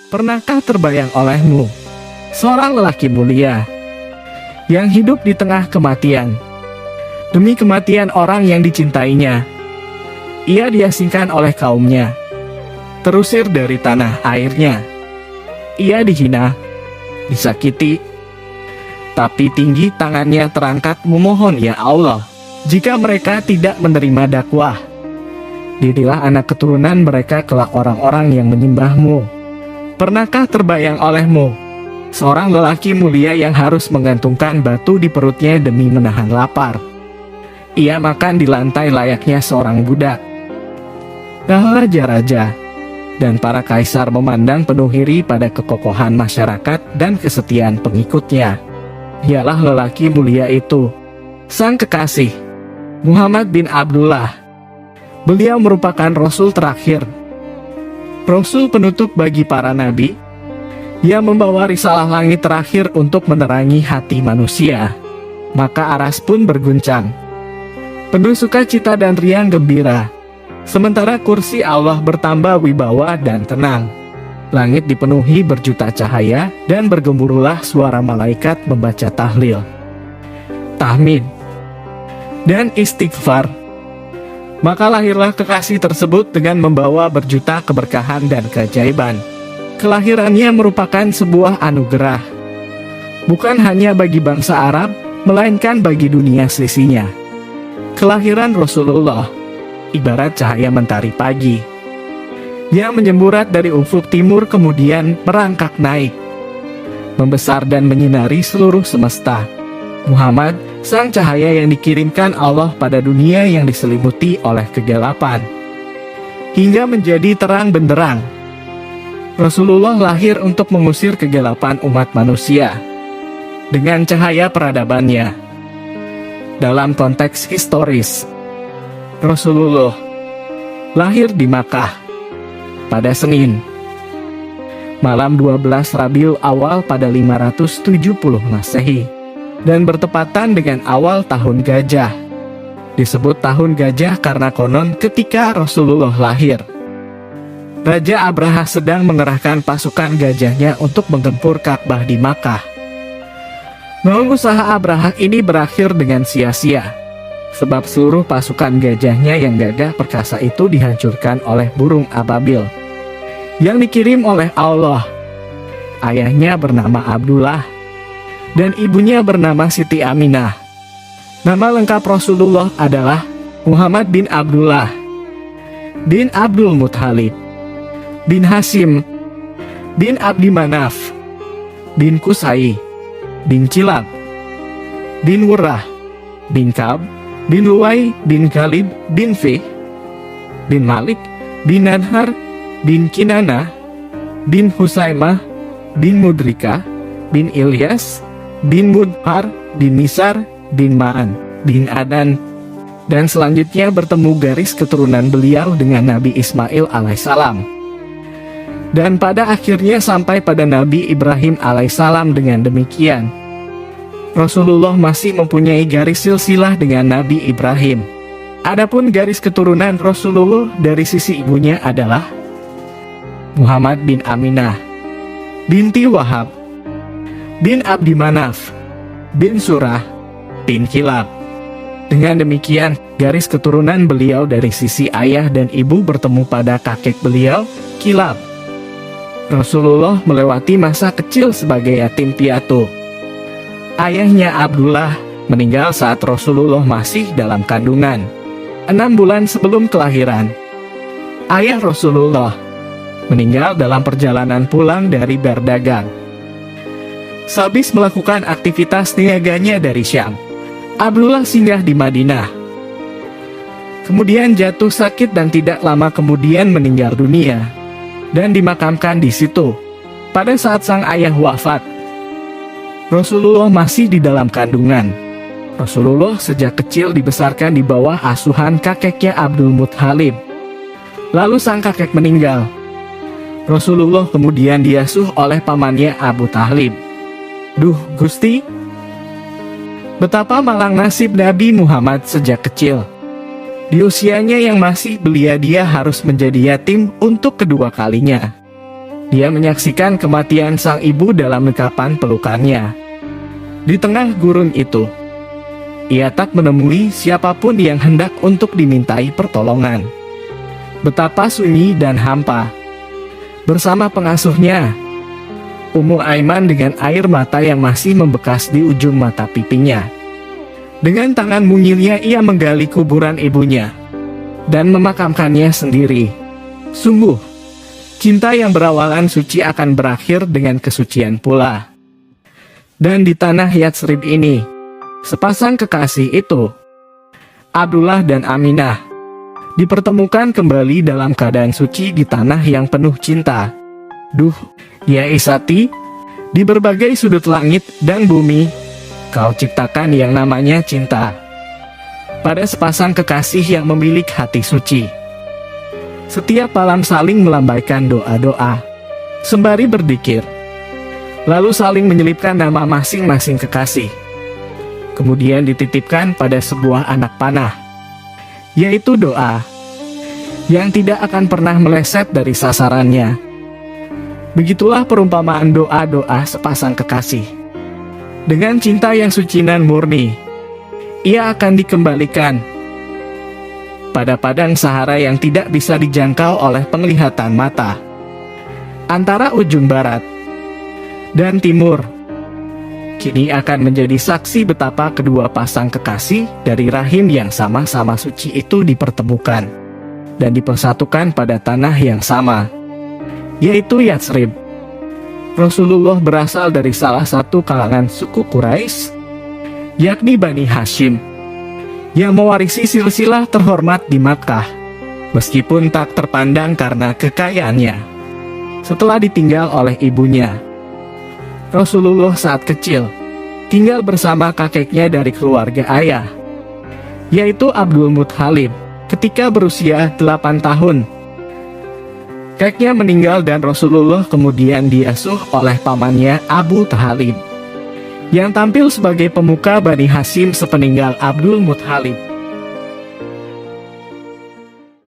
Pernahkah terbayang olehmu seorang lelaki mulia yang hidup di tengah kematian? Demi kematian orang yang dicintainya, ia diasingkan oleh kaumnya, terusir dari tanah airnya. Ia dihina, disakiti, tapi tinggi tangannya terangkat memohon, "Ya Allah, jika mereka tidak menerima dakwah, didilah anak keturunan mereka kelak orang-orang yang menyembahmu." Pernahkah terbayang olehmu seorang lelaki mulia yang harus menggantungkan batu di perutnya demi menahan lapar? Ia makan di lantai layaknya seorang budak. Raja-raja dan para kaisar memandang penuh iri pada kekokohan masyarakat dan kesetiaan pengikutnya. Dialah lelaki mulia itu, sang kekasih, Muhammad bin Abdullah. Beliau merupakan Rasul terakhir, Rasul penutup bagi para nabi. Dia membawa risalah langit terakhir untuk menerangi hati manusia. Maka aras pun berguncang, penuh sukacita dan riang gembira. Sementara kursi Allah bertambah wibawa dan tenang. Langit dipenuhi berjuta cahaya dan bergemuruhlah suara malaikat membaca tahlil, tahmid, dan istighfar. Maka lahirlah kekasih tersebut dengan membawa berjuta keberkahan dan keajaiban. Kelahirannya merupakan sebuah anugerah, bukan hanya bagi bangsa Arab, melainkan bagi dunia seisinya. Kelahiran Rasulullah ibarat cahaya mentari pagi yang menyemburat dari ufuk timur kemudian merangkak naik, membesar dan menyinari seluruh semesta. Muhammad, sang cahaya yang dikirimkan Allah pada dunia yang diselimuti oleh kegelapan, hingga menjadi terang benderang. Rasulullah lahir untuk mengusir kegelapan umat manusia dengan cahaya peradabannya. Dalam konteks historis, Rasulullah lahir di Makkah pada Senin, malam 12 Rabiul Awal pada 570 Masehi, dan bertepatan dengan awal tahun gajah. Disebut tahun gajah karena konon ketika Rasulullah lahir, Raja Abraha sedang mengerahkan pasukan gajahnya untuk menggempur Ka'bah di Makkah. Namun usaha Abraha ini berakhir dengan sia-sia, sebab seluruh pasukan gajahnya yang gagah perkasa itu dihancurkan oleh burung ababil yang dikirim oleh Allah. Ayahnya bernama Abdullah dan ibunya bernama Siti Aminah. Nama lengkap Rasulullah adalah Muhammad bin Abdullah bin Abdul Muthalib bin Hashim bin Abdi Manaf bin Qusay bin Kilab bin Wurrah bin Ka'b bin Luwai bin Ghalib bin Fih bin Malik bin Nadhar bin Kinana bin Husaimah bin Mudrika bin Ilyas bin Mudhar bin Nisar bin Ma'an bin Adan, dan selanjutnya bertemu garis keturunan beliau dengan Nabi Ismail alaihissalam, dan pada akhirnya sampai pada Nabi Ibrahim alaihissalam. Dengan demikian, Rasulullah masih mempunyai garis silsilah dengan Nabi Ibrahim. Adapun garis keturunan Rasulullah dari sisi ibunya adalah Muhammad bin Aminah binti Wahab bin Abdi Manaf bin Surah bin Kilab. Dengan demikian, garis keturunan beliau dari sisi ayah dan ibu bertemu pada kakek beliau, Kilab. Rasulullah melewati masa kecil sebagai yatim piatu. Ayahnya Abdullah meninggal saat Rasulullah masih dalam kandungan, 6 bulan sebelum kelahiran. Ayah Rasulullah meninggal dalam perjalanan pulang dari berdagang. Sehabis melakukan aktivitas niaganya dari Syam, Abdullah singgah di Madinah. Kemudian jatuh sakit dan tidak lama kemudian meninggal dunia dan dimakamkan di situ. Pada saat sang ayah wafat, Rasulullah masih di dalam kandungan. Rasulullah sejak kecil dibesarkan di bawah asuhan kakeknya Abdul Muthalib. Lalu sang kakek meninggal. Rasulullah kemudian diasuh oleh pamannya Abu Thalib. Duh Gusti, betapa malang nasib Nabi Muhammad sejak kecil. Di usianya yang masih belia dia harus menjadi yatim untuk kedua kalinya. Dia menyaksikan kematian sang ibu dalam dekapan pelukannya. Di tengah gurun itu, ia tak menemui siapapun yang hendak untuk dimintai pertolongan. Betapa sunyi dan hampa. Bersama pengasuhnya, Ummu Aiman dengan air mata yang masih membekas di ujung mata pipinya. Dengan tangan mungilnya ia menggali kuburan ibunya dan memakamkannya sendiri. Sungguh, cinta yang berawalan suci akan berakhir dengan kesucian pula. Dan di tanah Yatsrib ini, sepasang kekasih itu, Abdullah dan Aminah, dipertemukan kembali dalam keadaan suci di tanah yang penuh cinta. Duh, ya Isati, di berbagai sudut langit dan bumi, kau ciptakan yang namanya cinta. Pada sepasang kekasih yang memiliki hati suci. Setiap malam saling melambaikan doa-doa, sembari berzikir, lalu saling menyelipkan nama masing-masing kekasih. Kemudian dititipkan pada sebuah anak panah, yaitu doa, yang tidak akan pernah meleset dari sasarannya. Begitulah perumpamaan doa-doa sepasang kekasih. Dengan cinta yang suci dan murni, ia akan dikembalikan pada padang Sahara yang tidak bisa dijangkau oleh penglihatan mata. Antara ujung barat dan timur, kini akan menjadi saksi betapa kedua pasang kekasih dari rahim yang sama-sama suci itu dipertemukan dan dipersatukan pada tanah yang sama, yaitu Yatsrib. Rasulullah berasal dari salah satu kalangan suku Quraisy, yakni Bani Hashim, yang mewarisi silsilah terhormat di Makkah, meskipun tak terpandang karena kekayaannya. Setelah ditinggal oleh ibunya, Rasulullah saat kecil tinggal bersama kakeknya dari keluarga ayah, yaitu Abdul Muthalib, ketika berusia 8 tahun. Kakeknya meninggal dan Rasulullah kemudian diasuh oleh pamannya Abu Thalib, yang tampil sebagai pemuka Bani Hashim sepeninggal Abdul Muthalib.